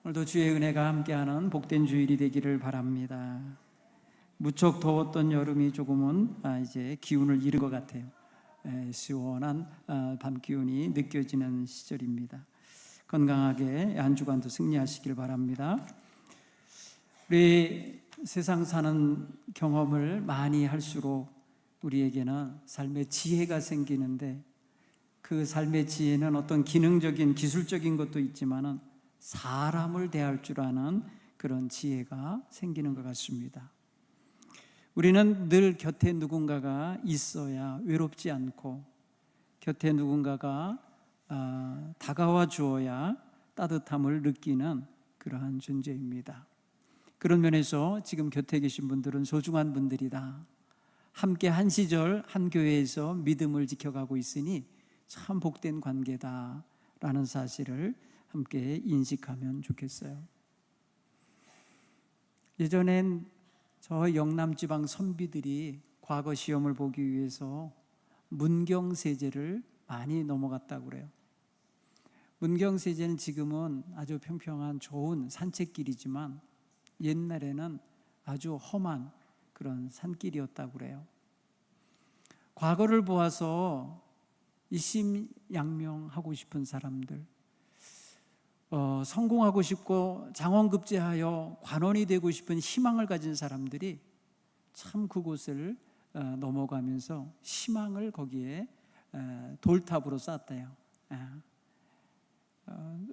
오늘도 주의 은혜가 함께하는 복된 주일이 되기를 바랍니다. 무척 더웠던 여름이 조금은 이제 기운을 잃은 것 같아요. 시원한 밤 기운이 느껴지는 시절입니다. 건강하게 한 주간도 승리하시길 바랍니다. 우리 세상 사는 경험을 많이 할수록 우리에게는 삶의 지혜가 생기는데, 그 삶의 지혜는 어떤 기능적인 기술적인 것도 있지만은 사람을 대할 줄 아는 그런 지혜가 생기는 것 같습니다. 우리는 늘 곁에 누군가가 있어야 외롭지 않고, 곁에 누군가가 다가와 주어야 따뜻함을 느끼는 그러한 존재입니다. 그런 면에서 지금 곁에 계신 분들은 소중한 분들이다. 함께 한 시절 한 교회에서 믿음을 지켜가고 있으니 참 복된 관계다라는 사실을 함께 인식하면 좋겠어요. 예전엔 저 영남지방 선비들이 과거 시험을 보기 위해서 문경세제를 많이 넘어갔다고 그래요. 문경세제는 지금은 아주 평평한 좋은 산책길이지만 옛날에는 아주 험한 그런 산길이었다고 그래요. 과거를 보아서 일심양명하고 싶은 사람들, 성공하고 싶고 장원급제하여 관원이 되고 싶은 희망을 가진 사람들이 참 그곳을 넘어가면서 희망을 거기에 돌탑으로 쌓았대요.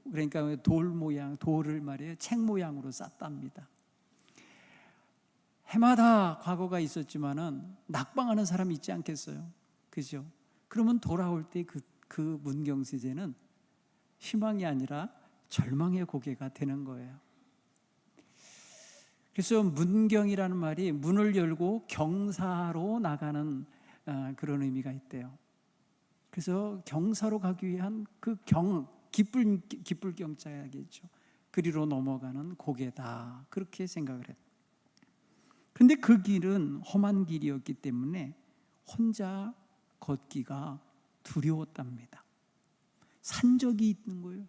그러니까 돌을 말이에요, 책 모양으로 쌓답니다. 해마다 과거가 있었지만은 낙방하는 사람이 있지 않겠어요? 그죠? 그러면 돌아올 때 그 문경세제는 희망이 아니라 절망의 고개가 되는 거예요. 그래서 문경이라는 말이 문을 열고 경사로 나가는 그런 의미가 있대요. 그래서 경사로 가기 위한 그 기쁠 경자야겠죠. 그리로 넘어가는 고개다, 그렇게 생각을 해요. 그런데 그 길은 험한 길이었기 때문에 혼자 걷기가 두려웠답니다. 산적이 있는 거예요.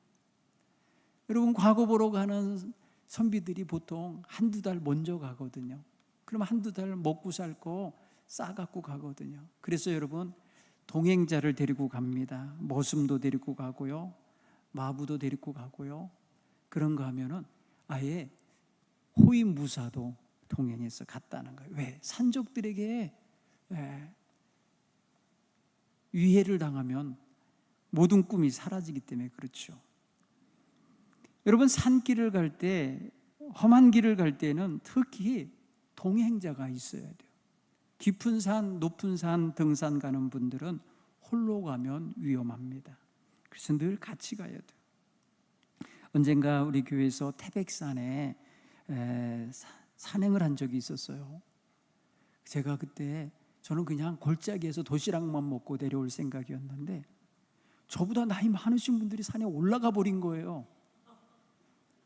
여러분, 과거 보러 가는 선비들이 보통 한두 달 먼저 가거든요. 그럼 한두 달 먹고 살고 싸갖고 가거든요. 그래서 여러분, 동행자를 데리고 갑니다. 머슴도 데리고 가고요, 마부도 데리고 가고요. 그런가 하면은 아예 호위무사도 동행해서 갔다는 거예요. 왜? 산적들에게 위해를 당하면 모든 꿈이 사라지기 때문에 그렇죠. 여러분, 산길을 갈 때, 험한 길을 갈 때는 특히 동행자가 있어야 돼요. 깊은 산, 높은 산 등산 가는 분들은 홀로 가면 위험합니다. 그래서 늘 같이 가야 돼요. 언젠가 우리 교회에서 태백산에 산행을 한 적이 있었어요. 제가 그때 저는 그냥 골짜기에서 도시락만 먹고 내려올 생각이었는데 저보다 나이 많으신 분들이 산에 올라가 버린 거예요.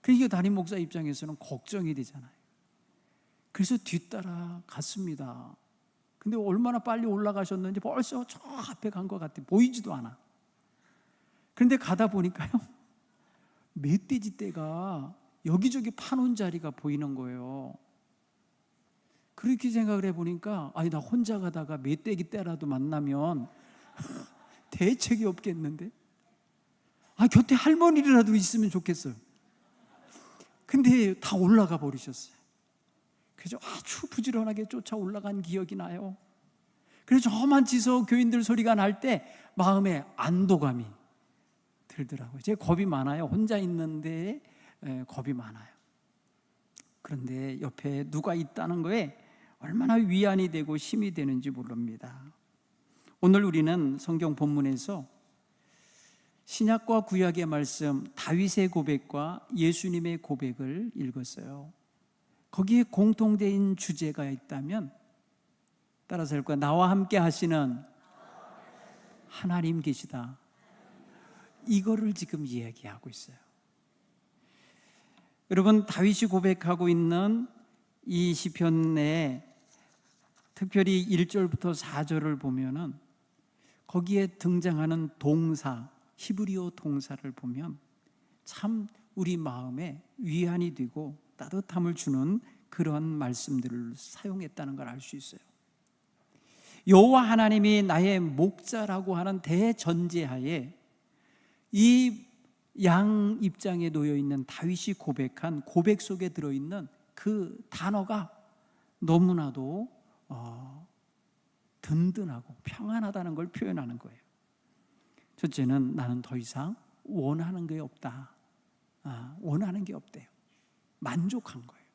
그러니까 담임 목사 입장에서는 걱정이 되잖아요. 그래서 뒤따라 갔습니다. 근데 얼마나 빨리 올라가셨는지 벌써 저 앞에 간 것 같아. 보이지도 않아. 그런데 가다 보니까요, 멧돼지 떼가 여기저기 파놓은 자리가 보이는 거예요. 그렇게 생각을 해보니까 나 혼자 가다가 멧돼지 떼라도 만나면 대책이 없겠는데, 곁에 할머니라도 있으면 좋겠어요. 근데 다 올라가 버리셨어요. 그래서 아주 부지런하게 쫓아 올라간 기억이 나요. 그래서 저만치서 교인들 소리가 날 때 마음에 안도감이 들더라고요. 제가 겁이 많아요. 혼자 있는데 겁이 많아요. 그런데 옆에 누가 있다는 거에 얼마나 위안이 되고 힘이 되는지 모릅니다. 오늘 우리는 성경 본문에서 신약과 구약의 말씀, 다윗의 고백과 예수님의 고백을 읽었어요. 거기에 공통된 주제가 있다면 따라서 할 거야. 나와 함께 하시는 하나님 계시다. 이거를 지금 이야기하고 있어요. 여러분, 다윗이 고백하고 있는 이 시편에 특별히 1절부터 4절을 보면은 거기에 등장하는 동사, 히브리어 동사를 보면 참 우리 마음에 위안이 되고 따뜻함을 주는 그런 말씀들을 사용했다는 걸 알 수 있어요. 여호와 하나님이 나의 목자라고 하는 대전제하에 이 양 입장에 놓여 있는 다윗이 고백한 고백 속에 들어있는 그 단어가 너무나도 든든하고 평안하다는 걸 표현하는 거예요. 첫째는 나는 더 이상 원하는 게 없다. 원하는 게 없대요. 만족한 거예요.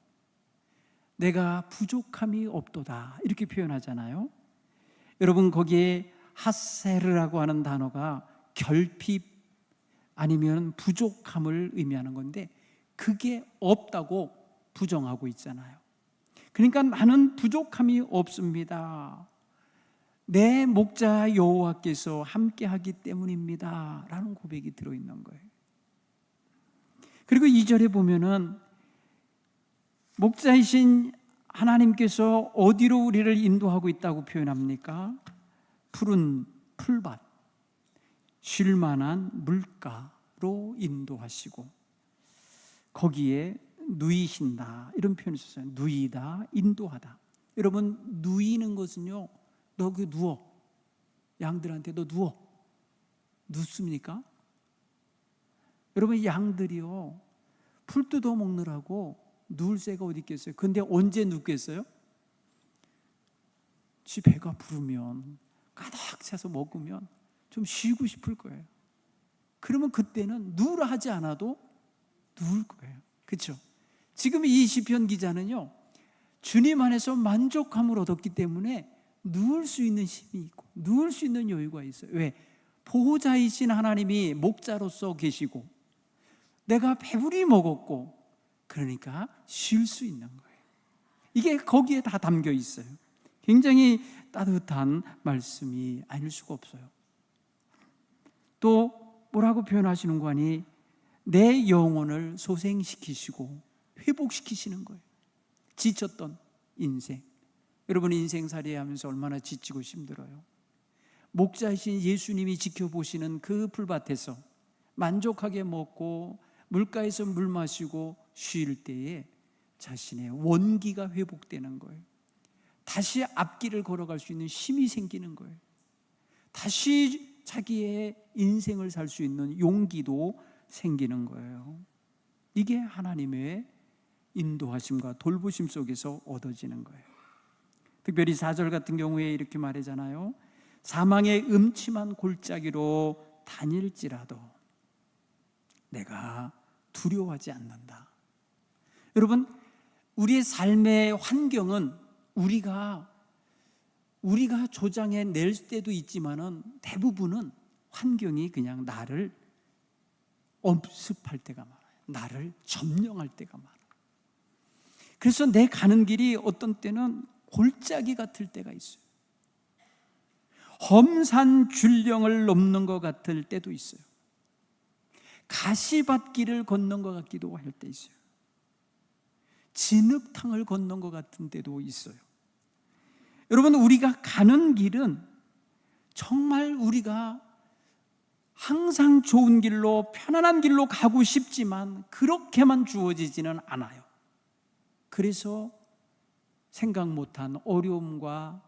내가 부족함이 없도다 이렇게 표현하잖아요. 여러분, 거기에 하세르라고 하는 단어가 결핍 아니면 부족함을 의미하는 건데 그게 없다고 부정하고 있잖아요. 그러니까 나는 부족함이 없습니다. 내 목자 여호와께서 함께하기 때문입니다 라는 고백이 들어있는 거예요. 그리고 2절에 보면은 목자이신 하나님께서 어디로 우리를 인도하고 있다고 표현합니까? 푸른 풀밭, 쉴만한 물가로 인도하시고 거기에 누이신다 이런 표현을 썼어요. 누이다, 인도하다. 여러분, 누이는 것은요, 너 그 누워, 양들한테 너 누워, 눕습니까? 여러분, 양들이요 풀 뜯어 먹느라고 누울 새가 어디 있겠어요? 근데 언제 눕겠어요? 지 배가 부르면, 가득 차서 먹으면 좀 쉬고 싶을 거예요. 그러면 그때는 누우라 하지 않아도 누울 거예요. 그렇죠? 지금 이 시편 기자는요, 주님 안에서 만족함을 얻었기 때문에 누울 수 있는 힘이 있고 누울 수 있는 여유가 있어요. 왜? 보호자이신 하나님이 목자로서 계시고 내가 배부리 먹었고 그러니까 쉴 수 있는 거예요. 이게 거기에 다 담겨 있어요. 굉장히 따뜻한 말씀이 아닐 수가 없어요. 또 뭐라고 표현하시는 거 아니? 내 영혼을 소생시키시고 회복시키시는 거예요. 지쳤던 인생, 여러분 인생살이 하면서 얼마나 지치고 힘들어요. 목자이신 예수님이 지켜보시는 그 풀밭에서 만족하게 먹고 물가에서 물 마시고 쉴 때에 자신의 원기가 회복되는 거예요. 다시 앞길을 걸어갈 수 있는 힘이 생기는 거예요. 다시 자기의 인생을 살 수 있는 용기도 생기는 거예요. 이게 하나님의 인도하심과 돌보심 속에서 얻어지는 거예요. 특별히 4절 같은 경우에 이렇게 말하잖아요. 사망의 음침한 골짜기로 다닐지라도 내가 두려워하지 않는다. 여러분, 우리의 삶의 환경은 우리가 조장해 낼 때도 있지만은 대부분은 환경이 그냥 나를 엄습할 때가 많아요. 나를 점령할 때가 많아요. 그래서 내 가는 길이 어떤 때는 골짜기 같을 때가 있어요. 험산 줄령을 넘는 것 같을 때도 있어요. 가시밭길을 걷는 것 같기도 할 때 있어요. 진흙탕을 걷는 것 같은 때도 있어요. 여러분, 우리가 가는 길은 정말 우리가 항상 좋은 길로 편안한 길로 가고 싶지만 그렇게만 주어지지는 않아요. 그래서 생각 못한 어려움과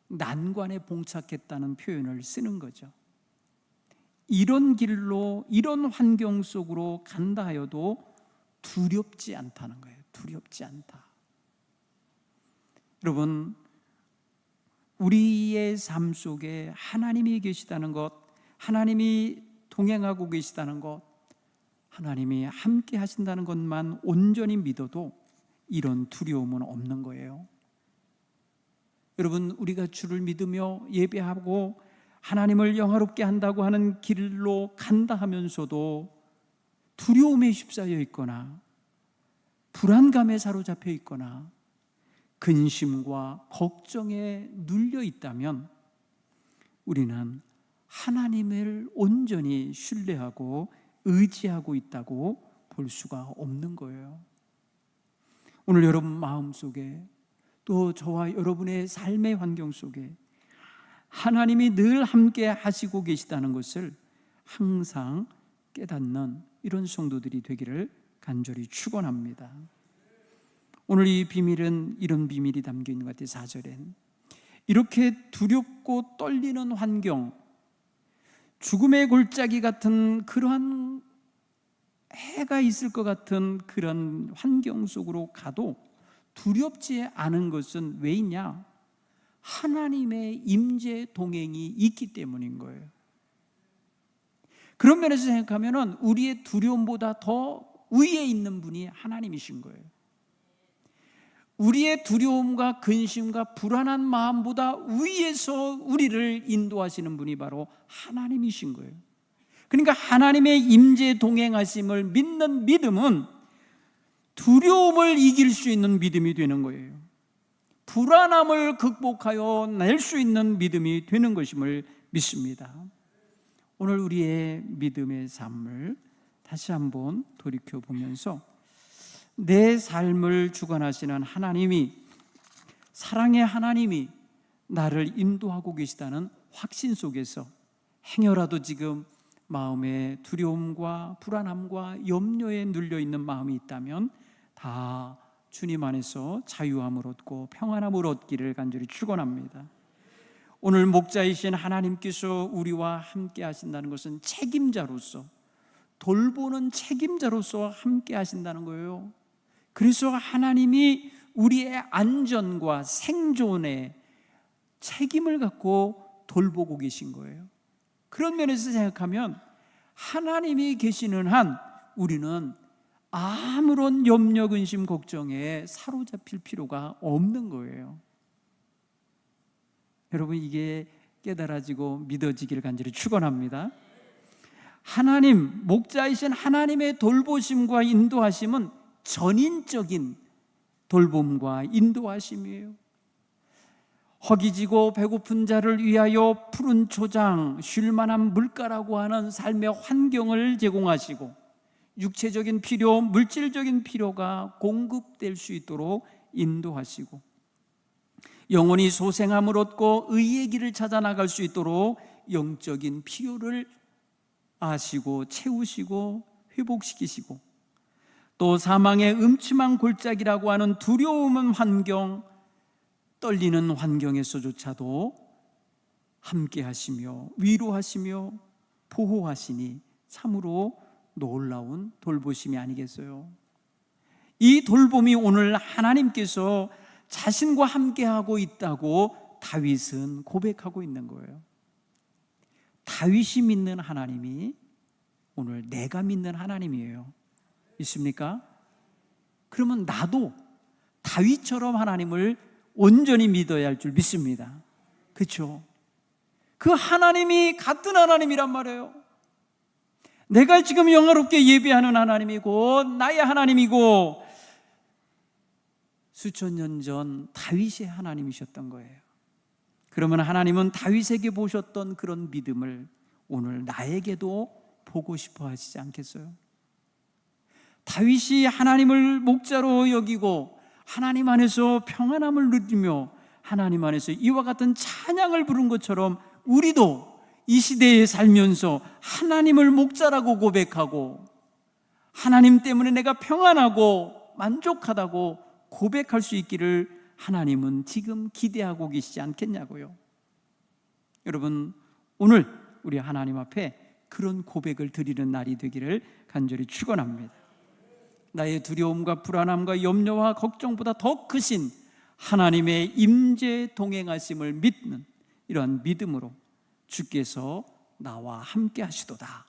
난관에 봉착했다는 표현을 쓰는 거죠. 이런 길로 이런 환경 속으로 간다 하여도 두렵지 않다는 거예요. 두렵지 않다. 여러분, 우리의 삶 속에 하나님이 계시다는 것, 하나님이 동행하고 계시다는 것, 하나님이 함께 하신다는 것만 온전히 믿어도 이런 두려움은 없는 거예요. 여러분, 우리가 주를 믿으며 예배하고 하나님을 영화롭게 한다고 하는 길로 간다 하면서도 두려움에 휩싸여 있거나 불안감에 사로잡혀 있거나 근심과 걱정에 눌려 있다면 우리는 하나님을 온전히 신뢰하고 의지하고 있다고 볼 수가 없는 거예요. 오늘 여러분 마음속에 또 저와 여러분의 삶의 환경 속에 하나님이 늘 함께 하시고 계시다는 것을 항상 깨닫는 이런 성도들이 되기를 간절히 축원합니다. 오늘 이 비밀은 이런 비밀이 담겨 있는 것 같아요. 4절엔 이렇게 두렵고 떨리는 환경, 죽음의 골짜기 같은 그러한 해가 있을 것 같은 그런 환경 속으로 가도 두렵지 않은 것은 왜 있냐? 하나님의 임재 동행이 있기 때문인 거예요. 그런 면에서 생각하면 우리의 두려움보다 더 위에 있는 분이 하나님이신 거예요. 우리의 두려움과 근심과 불안한 마음보다 위에서 우리를 인도하시는 분이 바로 하나님이신 거예요. 그러니까 하나님의 임재 동행하심을 믿는 믿음은 두려움을 이길 수 있는 믿음이 되는 거예요. 불안함을 극복하여 낼 수 있는 믿음이 되는 것임을 믿습니다. 오늘 우리의 믿음의 삶을 다시 한번 돌이켜보면서 내 삶을 주관하시는 하나님이, 사랑의 하나님이 나를 인도하고 계시다는 확신 속에서 행여라도 지금 마음에 두려움과 불안함과 염려에 눌려있는 마음이 있다면 다 주님 안에서 자유함을 얻고 평안함을 얻기를 간절히 축원합니다. 오늘 목자이신 하나님께서 우리와 함께 하신다는 것은 책임자로서, 돌보는 책임자로서 함께 하신다는 거예요. 그래서 하나님이 우리의 안전과 생존에 책임을 갖고 돌보고 계신 거예요. 그런 면에서 생각하면 하나님이 계시는 한 우리는 아무런 염려, 근심, 걱정에 사로잡힐 필요가 없는 거예요. 여러분, 이게 깨달아지고 믿어지기를 간절히 축원합니다. 하나님, 목자이신 하나님의 돌보심과 인도하심은 전인적인 돌봄과 인도하심이에요. 허기지고 배고픈 자를 위하여 푸른 초장, 쉴만한 물가라고 하는 삶의 환경을 제공하시고 육체적인 필요, 물질적인 필요가 공급될 수 있도록 인도하시고 영혼이 소생함을 얻고 의의 길을 찾아 나갈 수 있도록 영적인 필요를 아시고 채우시고 회복시키시고 또 사망의 음침한 골짜기라고 하는 두려움은 환경, 떨리는 환경에서조차도 함께 하시며 위로하시며 보호하시니 참으로 놀라운 돌보심이 아니겠어요? 이 돌봄이 오늘 하나님께서 자신과 함께하고 있다고 다윗은 고백하고 있는 거예요. 다윗이 믿는 하나님이 오늘 내가 믿는 하나님이에요. 있습니까? 그러면 나도 다윗처럼 하나님을 온전히 믿어야 할 줄 믿습니다. 그렇죠? 그 하나님이 같은 하나님이란 말이에요. 내가 지금 영화롭게 예배하는 하나님이고 나의 하나님이고 수천 년 전 다윗의 하나님이셨던 거예요. 그러면 하나님은 다윗에게 보셨던 그런 믿음을 오늘 나에게도 보고 싶어 하시지 않겠어요? 다윗이 하나님을 목자로 여기고 하나님 안에서 평안함을 누리며 하나님 안에서 이와 같은 찬양을 부른 것처럼 우리도 이 시대에 살면서 하나님을 목자라고 고백하고 하나님 때문에 내가 평안하고 만족하다고 고백할 수 있기를 하나님은 지금 기대하고 계시지 않겠냐고요. 여러분, 오늘 우리 하나님 앞에 그런 고백을 드리는 날이 되기를 간절히 축원합니다. 나의 두려움과 불안함과 염려와 걱정보다 더 크신 하나님의 임재 동행하심을 믿는 이러한 믿음으로 주께서 나와 함께 하시도다,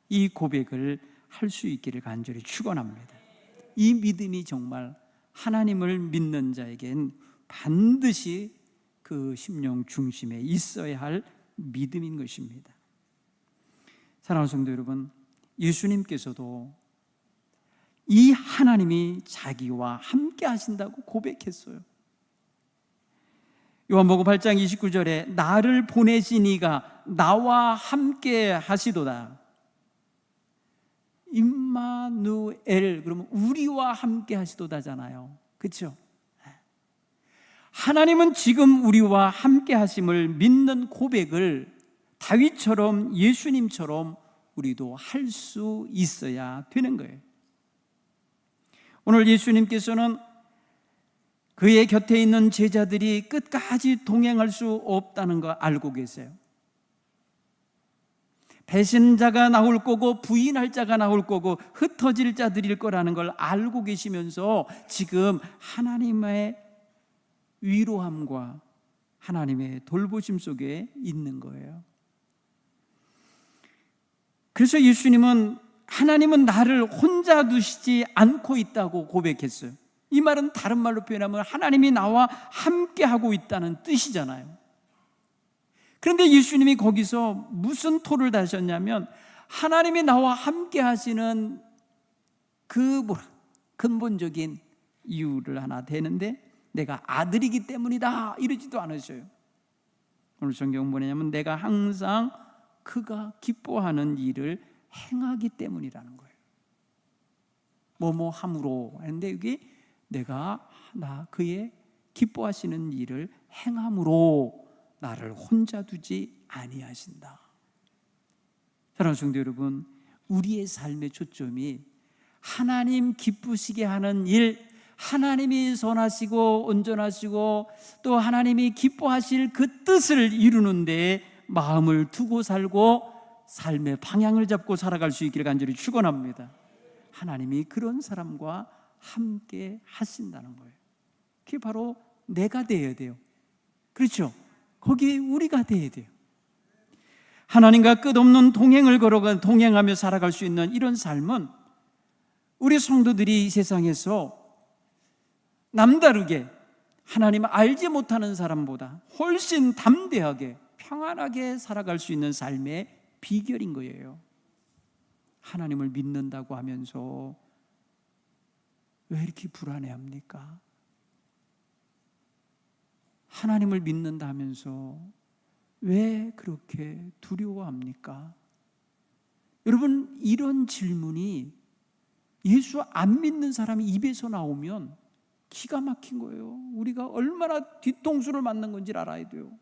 이 고백을 할 수 있기를 간절히 축원합니다. 이 믿음이 정말 하나님을 믿는 자에겐 반드시 그 심령 중심에 있어야 할 믿음인 것입니다. 사랑하는 성도 여러분, 예수님께서도 이 하나님이 자기와 함께 하신다고 고백했어요. 요한복음 8장 29절에 나를 보내신 이가 나와 함께 하시도다. 임마누엘, 그러면 우리와 함께 하시도다잖아요. 그렇죠? 하나님은 지금 우리와 함께 하심을 믿는 고백을 다윗처럼 예수님처럼 우리도 할 수 있어야 되는 거예요. 오늘 예수님께서는 그의 곁에 있는 제자들이 끝까지 동행할 수 없다는 거 알고 계세요. 배신자가 나올 거고 부인할 자가 나올 거고 흩어질 자들일 거라는 걸 알고 계시면서 지금 하나님의 위로함과 하나님의 돌보심 속에 있는 거예요. 그래서 예수님은 하나님은 나를 혼자 두시지 않고 있다고 고백했어요. 이 말은 다른 말로 표현하면 하나님이 나와 함께하고 있다는 뜻이잖아요. 그런데 예수님이 거기서 무슨 토를 다셨냐면 하나님이 나와 함께 하시는 그 근본적인 이유를 하나 대는데 내가 아들이기 때문이다 이러지도 않으셔요. 오늘 성경은 뭐냐면 내가 항상 그가 기뻐하는 일을 행하기 때문이라는 거예요. 뭐뭐 함으로 했는데 여기 내가 그의 기뻐하시는 일을 행함으로 나를 혼자 두지 아니하신다. 사랑하는 성도 여러분, 우리의 삶의 초점이 하나님 기쁘시게 하는 일, 하나님이 선하시고 온전하시고 또 하나님이 기뻐하실 그 뜻을 이루는 데 마음을 두고 살고 삶의 방향을 잡고 살아갈 수 있기를 간절히 축원합니다. 하나님이 그런 사람과 함께 하신다는 거예요. 그게 바로 내가 되어야 돼요. 그렇죠? 거기에 우리가 되어야 돼요. 하나님과 끝없는 동행을 동행하며 살아갈 수 있는 이런 삶은 우리 성도들이 이 세상에서 남다르게 하나님을 알지 못하는 사람보다 훨씬 담대하게 평안하게 살아갈 수 있는 삶의 비결인 거예요. 하나님을 믿는다고 하면서 왜 이렇게 불안해합니까? 하나님을 믿는다 하면서 왜 그렇게 두려워합니까? 여러분, 이런 질문이 예수 안 믿는 사람이 입에서 나오면 기가 막힌 거예요. 우리가 얼마나 뒤통수를 맞는 건지 알아야 돼요.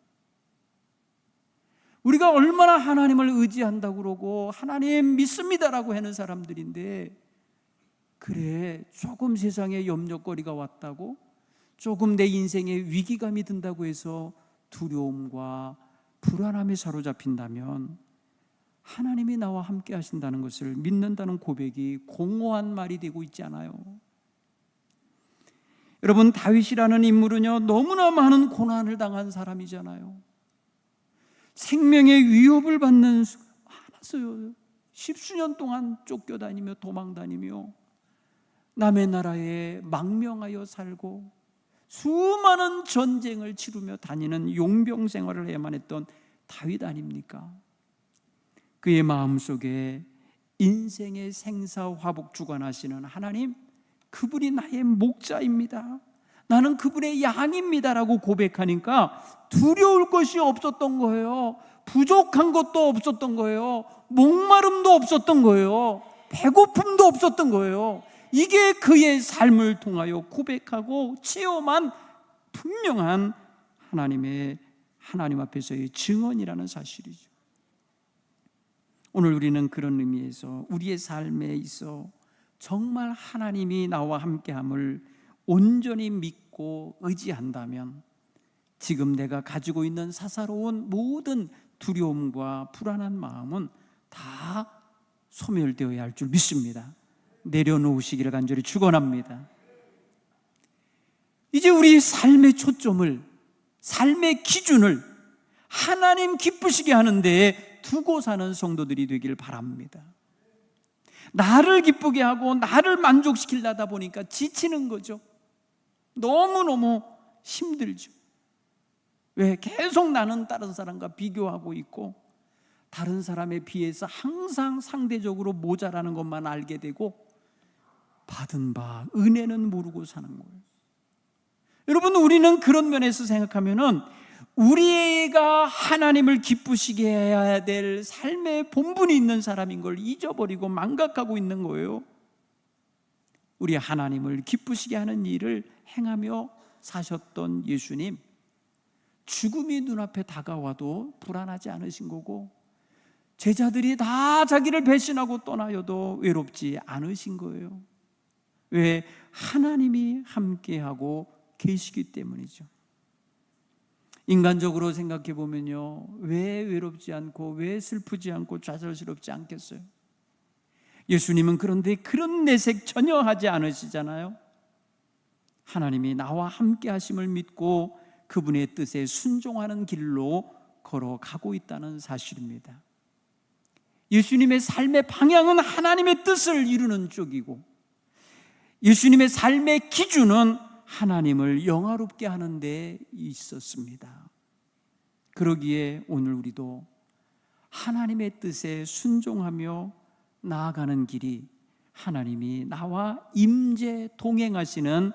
우리가 얼마나 하나님을 의지한다고 그러고 하나님 믿습니다라고 하는 사람들인데, 그래 조금 세상에 염려거리가 왔다고, 조금 내 인생에 위기감이 든다고 해서 두려움과 불안함에 사로잡힌다면 하나님이 나와 함께 하신다는 것을 믿는다는 고백이 공허한 말이 되고 있지 않아요. 여러분, 다윗이라는 인물은요 너무나 많은 고난을 당한 사람이잖아요. 생명의 위협을 받는 많았어요. 10수년 동안 쫓겨다니며 도망다니며 남의 나라에 망명하여 살고 수많은 전쟁을 치르며 다니는 용병 생활을 해야만 했던 다윗 아닙니까? 그의 마음속에 인생의 생사화복 주관하시는 하나님, 그분이 나의 목자입니다, 나는 그분의 양입니다라고 고백하니까 두려울 것이 없었던 거예요. 부족한 것도 없었던 거예요. 목마름도 없었던 거예요. 배고픔도 없었던 거예요. 이게 그의 삶을 통하여 고백하고 체험한 분명한 하나님 앞에서의 증언이라는 사실이죠. 오늘 우리는 그런 의미에서 우리의 삶에 있어 정말 하나님이 나와 함께함을 온전히 믿고 의지한다면 지금 내가 가지고 있는 사사로운 모든 두려움과 불안한 마음은 다 소멸되어야 할 줄 믿습니다. 내려놓으시기를 간절히 축원합니다. 이제 우리 삶의 초점을, 삶의 기준을 하나님 기쁘시게 하는 데에 두고 사는 성도들이 되길 바랍니다. 나를 기쁘게 하고 나를 만족시키려다 보니까 지치는 거죠. 너무너무 힘들죠. 왜? 계속 나는 다른 사람과 비교하고 있고 다른 사람에 비해서 항상 상대적으로 모자라는 것만 알게 되고 받은 바 은혜는 모르고 사는 거예요. 여러분, 우리는 그런 면에서 생각하면은 우리가 하나님을 기쁘시게 해야 될 삶의 본분이 있는 사람인 걸 잊어버리고 망각하고 있는 거예요. 우리 하나님을 기쁘시게 하는 일을 행하며 사셨던 예수님, 죽음이 눈앞에 다가와도 불안하지 않으신 거고 제자들이 다 자기를 배신하고 떠나여도 외롭지 않으신 거예요. 왜? 하나님이 함께하고 계시기 때문이죠. 인간적으로 생각해 보면요, 왜 외롭지 않고 왜 슬프지 않고 좌절스럽지 않겠어요? 예수님은 그런데 그런 내색 전혀 하지 않으시잖아요. 하나님이 나와 함께 하심을 믿고 그분의 뜻에 순종하는 길로 걸어가고 있다는 사실입니다. 예수님의 삶의 방향은 하나님의 뜻을 이루는 쪽이고, 예수님의 삶의 기준은 하나님을 영화롭게 하는 데 있었습니다. 그러기에 오늘 우리도 하나님의 뜻에 순종하며 나아가는 길이 하나님이 나와 임재 동행하시는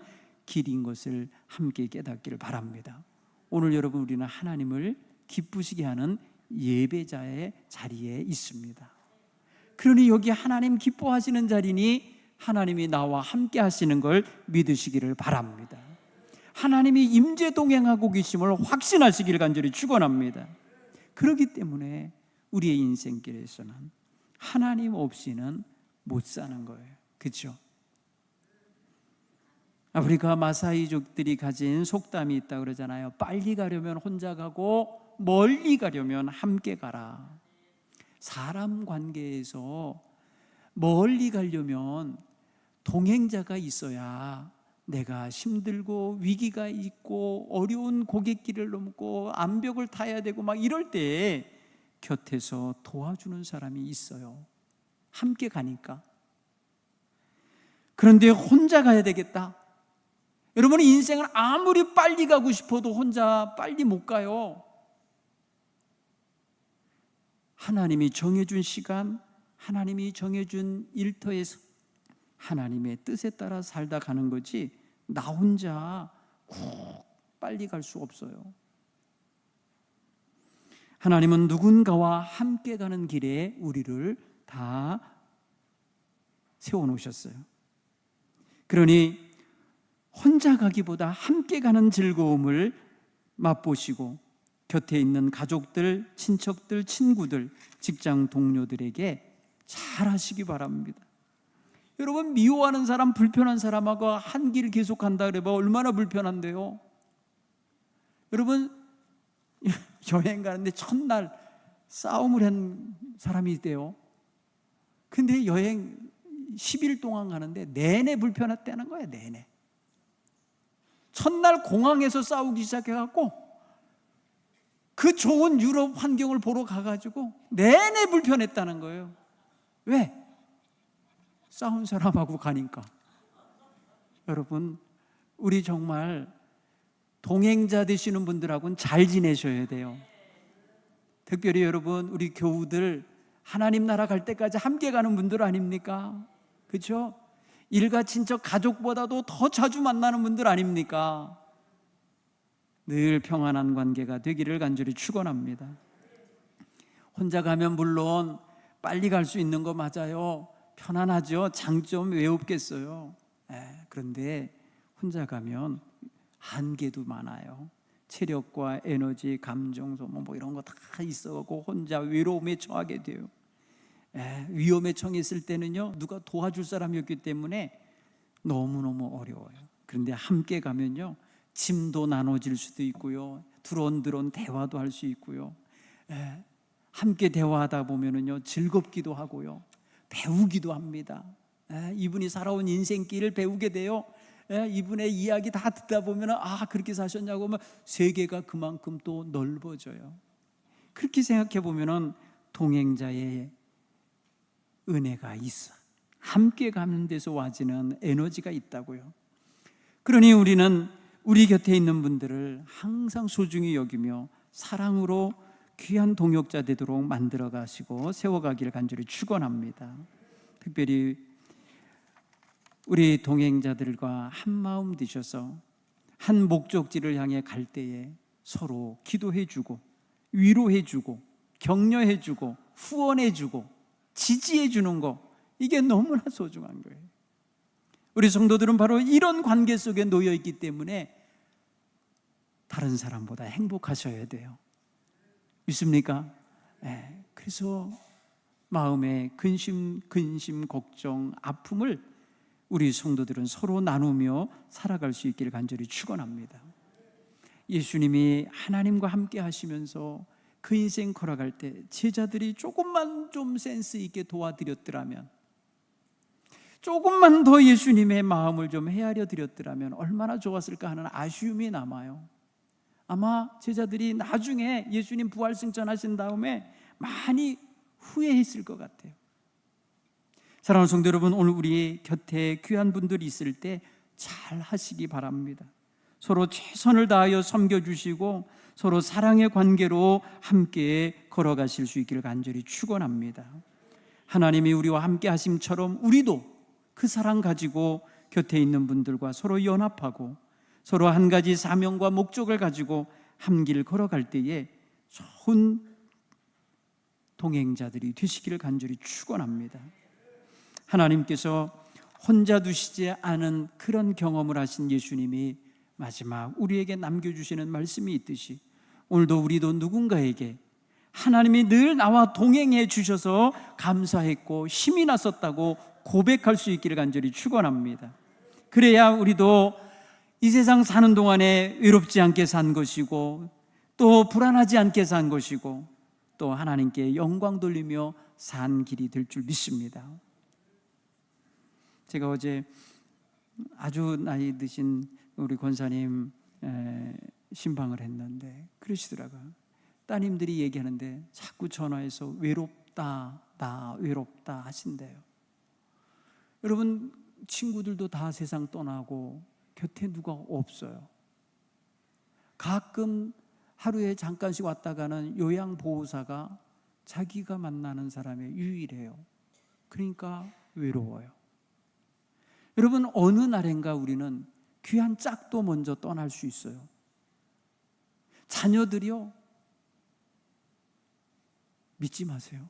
길인 것을 함께 깨닫기를 바랍니다. 오늘 여러분, 우리는 하나님을 기쁘시게 하는 예배자의 자리에 있습니다. 그러니 여기 하나님 기뻐하시는 자리니 하나님이 나와 함께 하시는 걸 믿으시기를 바랍니다. 하나님이 임재 동행하고 계심을 확신하시기를 간절히 축원합니다. 그렇기 때문에 우리의 인생길에서는 하나님 없이는 못 사는 거예요. 그렇죠? 아프리카 마사이족들이 가진 속담이 있다고 그러잖아요. 빨리 가려면 혼자 가고 멀리 가려면 함께 가라. 사람 관계에서 멀리 가려면 동행자가 있어야 내가 힘들고 위기가 있고 어려운 고갯길을 넘고 암벽을 타야 되고 막 이럴 때 곁에서 도와주는 사람이 있어요. 함께 가니까. 그런데 혼자 가야 되겠다. 여러분, 인생은 아무리 빨리 가고 싶어도 혼자 빨리 못 가요. 하나님이 정해준 시간, 하나님이 정해준 일터에서 하나님의 뜻에 따라 살다 가는 거지, 나 혼자 꼭 빨리 갈 수 없어요. 하나님은 누군가와 함께 가는 길에 우리를 다 세워놓으셨어요. 그러니 혼자 가기보다 함께 가는 즐거움을 맛보시고 곁에 있는 가족들, 친척들, 친구들, 직장 동료들에게 잘 하시기 바랍니다. 여러분, 미워하는 사람, 불편한 사람하고 한 길 계속 간다 그래봐 얼마나 불편한데요. 여러분, 여행 가는데 첫날 싸움을 한 사람이 있대요. 근데 여행 10일 동안 가는데 내내 불편했다는 거예요. 내내. 첫날 공항에서 싸우기 시작해갖고 그 좋은 유럽 환경을 보러 가가지고 내내 불편했다는 거예요. 왜? 싸운 사람하고 가니까. 여러분, 우리 정말 동행자 되시는 분들하고는 잘 지내셔야 돼요. 특별히 여러분, 우리 교우들 하나님 나라 갈 때까지 함께 가는 분들 아닙니까? 그렇죠? 일가 친척 가족보다도 더 자주 만나는 분들 아닙니까? 늘 평안한 관계가 되기를 간절히 축원합니다. 혼자 가면 물론 빨리 갈 수 있는 거 맞아요. 편안하죠. 장점 왜 없겠어요. 그런데 혼자 가면 한계도 많아요. 체력과 에너지, 감정 소모 뭐 이런 거 다 있어가고 혼자 외로움에 처하게 돼요. 위험에 처했을 때는요, 누가 도와줄 사람이 없기 때문에 너무너무 어려워요. 그런데 함께 가면요, 짐도 나눠질 수도 있고요, 두런두런 대화도 할 수 있고요, 함께 대화하다 보면은요 즐겁기도 하고요, 배우기도 합니다. 이분이 살아온 인생길을 배우게 돼요. 이분의 이야기 다 듣다 보면 그렇게 사셨냐고 하면 세계가 그만큼 또 넓어져요. 그렇게 생각해 보면 동행자의 은혜가 있어. 함께 가는 데서 와지는 에너지가 있다고요. 그러니 우리는 우리 곁에 있는 분들을 항상 소중히 여기며 사랑으로 귀한 동역자 되도록 만들어 가시고 세워가기를 간절히 축원합니다. 특별히 우리 동행자들과 한 마음 되셔서 한 목적지를 향해 갈 때에 서로 기도해주고 위로해주고 격려해주고 후원해주고 지지해주는 거, 이게 너무나 소중한 거예요. 우리 성도들은 바로 이런 관계 속에 놓여 있기 때문에 다른 사람보다 행복하셔야 돼요. 믿습니까? 그래서 마음의 근심, 걱정, 아픔을 우리 성도들은 서로 나누며 살아갈 수 있기를 간절히 축원합니다. 예수님이 하나님과 함께 하시면서 그 인생 걸어갈 때 제자들이 조금만 좀 센스 있게 도와드렸더라면, 조금만 더 예수님의 마음을 좀 헤아려 드렸더라면 얼마나 좋았을까 하는 아쉬움이 남아요. 아마 제자들이 나중에 예수님 부활 승천하신 다음에 많이 후회했을 것 같아요. 사랑하는 성도 여러분, 오늘 우리 곁에 귀한 분들이 있을 때 잘 하시기 바랍니다. 서로 최선을 다하여 섬겨주시고 서로 사랑의 관계로 함께 걸어가실 수 있기를 간절히 축원합니다. 하나님이 우리와 함께 하심처럼 우리도 그 사랑 가지고 곁에 있는 분들과 서로 연합하고 서로 한 가지 사명과 목적을 가지고 한 길 걸어갈 때에 좋은 동행자들이 되시기를 간절히 축원합니다. 하나님께서 혼자 두시지 않은 그런 경험을 하신 예수님이 마지막 우리에게 남겨주시는 말씀이 있듯이 오늘도 우리도 누군가에게 하나님이 늘 나와 동행해 주셔서 감사했고 힘이 났었다고 고백할 수 있기를 간절히 축원합니다. 그래야 우리도 이 세상 사는 동안에 외롭지 않게 산 것이고 또 불안하지 않게 산 것이고 또 하나님께 영광 돌리며 산 길이 될 줄 믿습니다. 제가 어제 아주 나이 드신 우리 권사님 신방을 했는데 그러시더라고요. 따님들이 얘기하는데 자꾸 전화해서 외롭다, 나 외롭다 하신대요. 여러분, 친구들도 다 세상 떠나고 곁에 누가 없어요. 가끔 하루에 잠깐씩 왔다 가는 요양보호사가 자기가 만나는 사람의 유일해요. 그러니까 외로워요. 여러분, 어느 날인가 우리는 귀한 짝도 먼저 떠날 수 있어요. 자녀들이요, 믿지 마세요.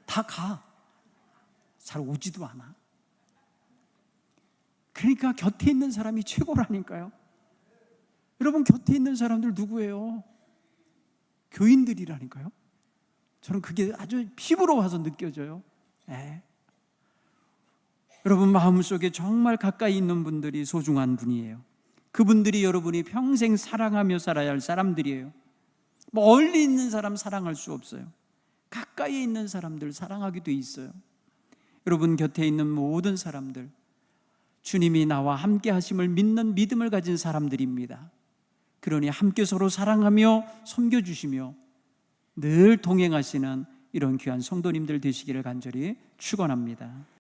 다 가. 잘 오지도 않아. 그러니까 곁에 있는 사람이 최고라니까요. 여러분, 곁에 있는 사람들 누구예요? 교인들이라니까요. 저는 그게 아주 피부로 와서 느껴져요. 여러분, 마음속에 정말 가까이 있는 분들이 소중한 분이에요. 그분들이 여러분이 평생 사랑하며 살아야 할 사람들이에요. 멀리 있는 사람 사랑할 수 없어요. 가까이 있는 사람들 사랑하게 돼 있어요. 여러분 곁에 있는 모든 사람들, 주님이 나와 함께 하심을 믿는 믿음을 가진 사람들입니다. 그러니 함께 서로 사랑하며 섬겨주시며 늘 동행하시는 이런 귀한 성도님들 되시기를 간절히 축원합니다.